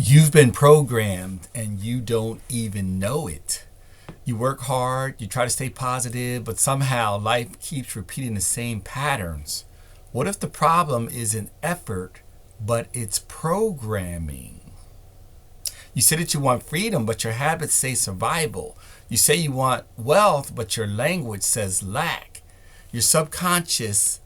You've been programmed and you don't even know it. You work hard, you try to stay positive, but somehow life keeps repeating the same patterns. What if the problem isn't effort, but it's programming? You say that you want freedom, but your habits say survival. You say you want wealth, but your language says lack. Your subconscious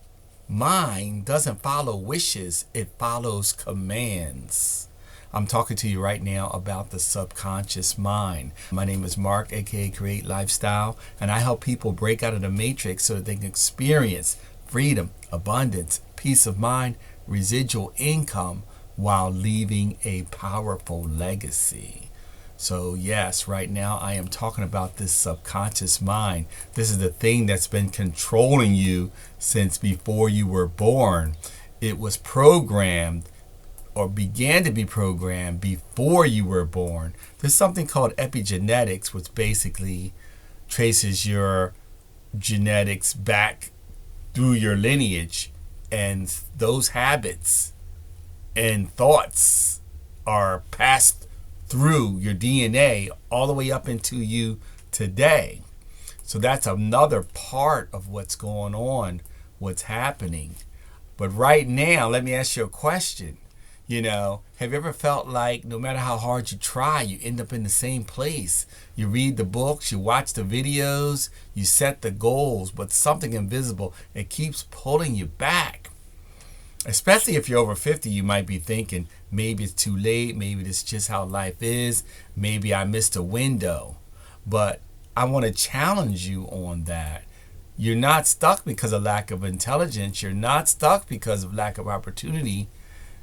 mind doesn't follow wishes, it follows commands. I'm talking to you right now about the subconscious mind. My name is Mark, aka Create Lifestyle, and I help people break out of the matrix so that they can experience freedom, abundance, peace of mind, residual income while leaving a powerful legacy. So yes, right now I am talking about this subconscious mind. This is the thing that's been controlling you since before you were born. It was programmed or began to be programmed before you were born. There's something called epigenetics, which basically traces your genetics back through your lineage, and those habits and thoughts are passed through your DNA all the way up into you today. So that's another part of what's going on, what's happening. But right now, let me ask you a question. Have you ever felt like no matter how hard you try, you end up in the same place? You read the books, you watch the videos, you set the goals, but something invisible, it keeps pulling you back. Especially if you're over 50, you might be thinking, maybe it's too late, maybe this is just how life is, maybe I missed a window. But I want to challenge you on that. You're not stuck because of lack of intelligence. You're not stuck because of lack of opportunity.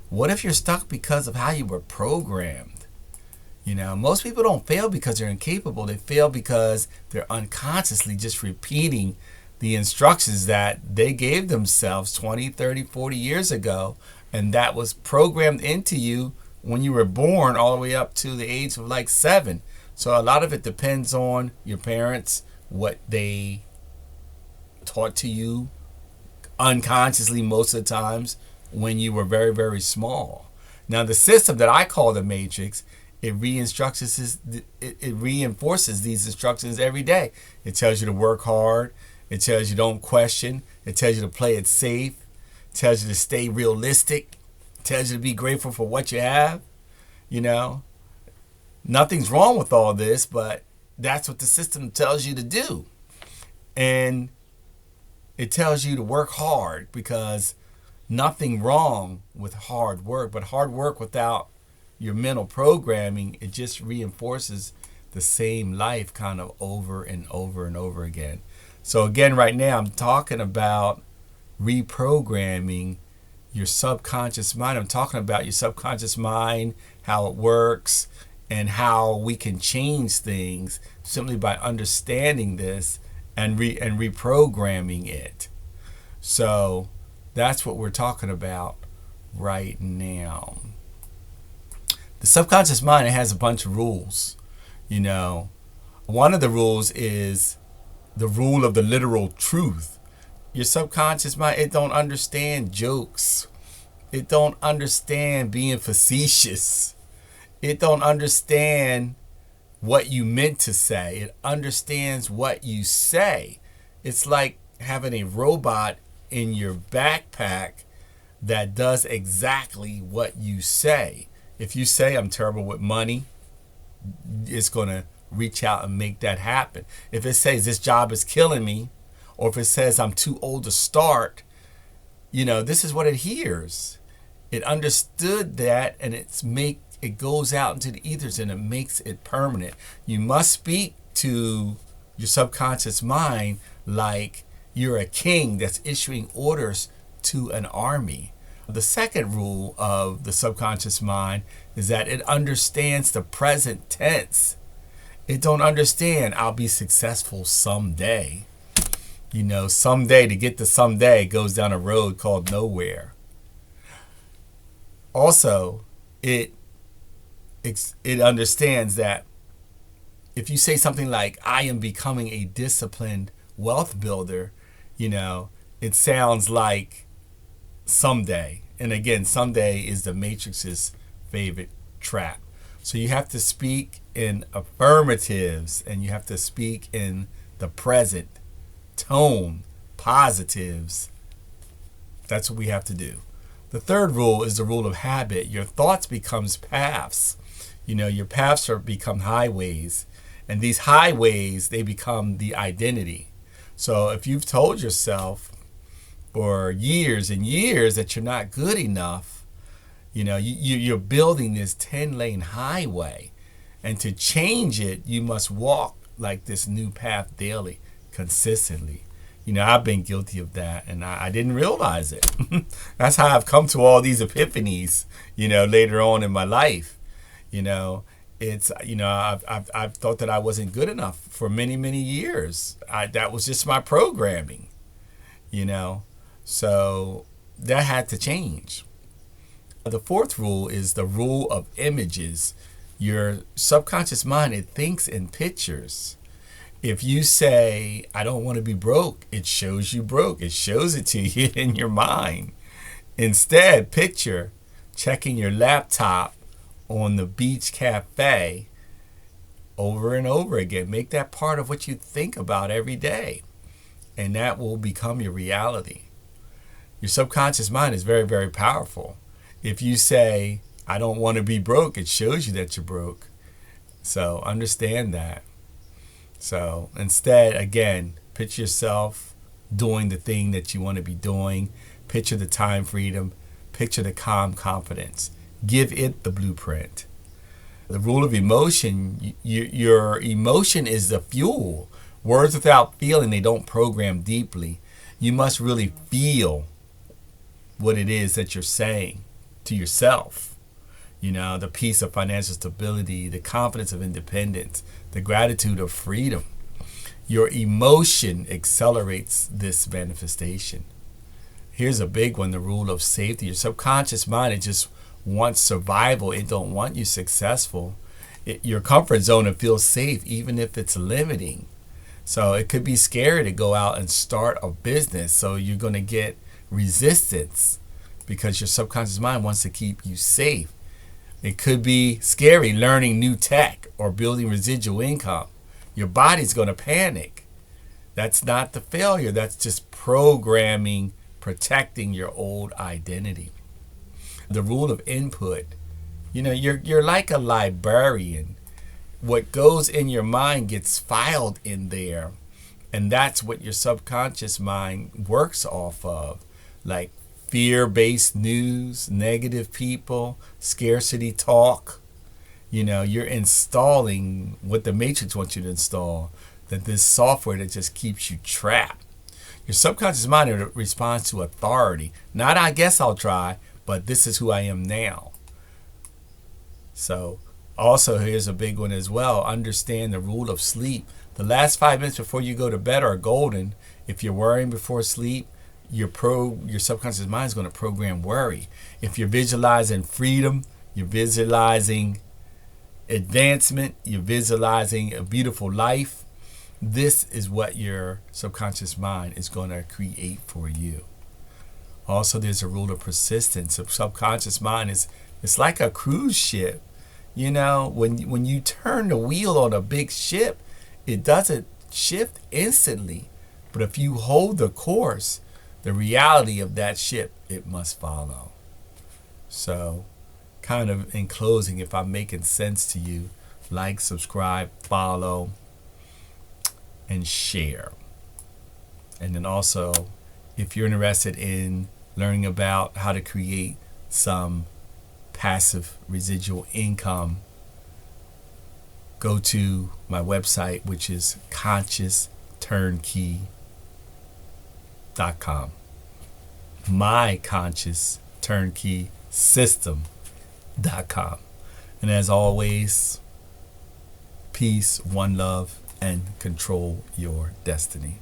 What if you're stuck because of how you were programmed? Most people don't fail because they're incapable. They fail because they're unconsciously just repeating the instructions that they gave themselves 20, 30, 40 years ago. And that was programmed into you when you were born all the way up to the age of like 7. So a lot of it depends on your parents, what they taught to you unconsciously most of the times when you were very, very small. Now, the system that I call the matrix, it reinforces these instructions every day. It tells you to work hard. It tells you don't question. It tells you to play it safe. It tells you to stay realistic. It tells you to be grateful for what you have. Nothing's wrong with all this, but that's what the system tells you to do. And it tells you to work hard because nothing wrong with hard work, but hard work without your mental programming, it just reinforces the same life kind of over and over and over again. So again, right now I'm talking about reprogramming your subconscious mind. I'm talking about your subconscious mind, how it works, and how we can change things simply by understanding this and reprogramming it. So that's what we're talking about right now. The subconscious mind, it has a bunch of rules. One of the rules is the rule of the literal truth. Your subconscious mind, it don't understand jokes. It don't understand being facetious. It don't understand what you meant to say. It understands what you say. It's like having a robot in your backpack that does exactly what you say. If you say I'm terrible with money, it's going to reach out and make that happen. If it says this job is killing me, or if it says I'm too old to start, this is what it hears. It understood that, and it goes out into the ethers and it makes it permanent. You must speak to your subconscious mind like you're a king that's issuing orders to an army. The second rule of the subconscious mind is that it understands the present tense. It don't understand I'll be successful someday. Someday, to get to someday goes down a road called nowhere. Also, it understands that if you say something like, I am becoming a disciplined wealth builder, it sounds like someday. And again, someday is the Matrix's favorite trap. So you have to speak in affirmatives, and you have to speak in the present tone, positives. That's what we have to do. The third rule is the rule of habit. Your thoughts becomes paths. Your paths become highways, and these highways, they become the identity. So if you've told yourself for years and years that you're not good enough, you're building this 10-lane highway, and to change it, you must walk like this new path daily, consistently. I've been guilty of that, and I didn't realize it. That's how I've come to all these epiphanies, later on in my life. It's, I've thought that I wasn't good enough for many, many years. That was just my programming, so that had to change. The fourth rule is the rule of images. Your subconscious mind, it thinks in pictures. If you say, I don't want to be broke, it shows you broke. It shows it to you in your mind. Instead, picture checking your laptop on the beach cafe over and over again. Make that part of what you think about every day, and that will become your reality. Your subconscious mind is very, very powerful. If you say, I don't want to be broke, it shows you that you're broke. So understand that. So instead, again, picture yourself doing the thing that you want to be doing. Picture the time freedom. Picture the calm confidence. Give it the blueprint. The rule of emotion, your emotion is the fuel. Words without feeling, they don't program deeply. You must really feel what it is that you're saying to yourself. The peace of financial stability, the confidence of independence, the gratitude of freedom. Your emotion accelerates this manifestation. Here's a big one, the rule of safety. Your subconscious mind, it just wants survival. It don't want you successful. Your comfort zone, it feels safe, even if it's limiting. So it could be scary to go out and start a business. So you're going to get resistance because your subconscious mind wants to keep you safe. It could be scary learning new tech or building residual income. Your body's going to panic. That's not the failure. That's just programming, protecting your old identity. The rule of input. You're like a librarian. What goes in your mind gets filed in there. And that's what your subconscious mind works off of. Like fear-based news, negative people, scarcity talk. You're installing what the Matrix wants you to install, that this software that just keeps you trapped. Your subconscious mind responds to authority. Not, I guess I'll try, but this is who I am now. So also, here's a big one as well. Understand the rule of sleep. The last 5 minutes before you go to bed are golden. If you're worrying before sleep, your subconscious mind is going to program worry. If you're visualizing freedom, you're visualizing advancement, you're visualizing a beautiful life, this is what your subconscious mind is going to create for you. Also, there's a rule of persistence. The subconscious mind it's like a cruise ship. When you turn the wheel on a big ship, it doesn't shift instantly. But if you hold the course, the reality of that ship, it must follow. So, kind of in closing, if I'm making sense to you, like, subscribe, follow, and share. And then also, if you're interested in learning about how to create some passive residual income, go to my website, which is consciousturnkey.com. My conscious turnkey system.com. And as always, peace, one love, and control your destiny.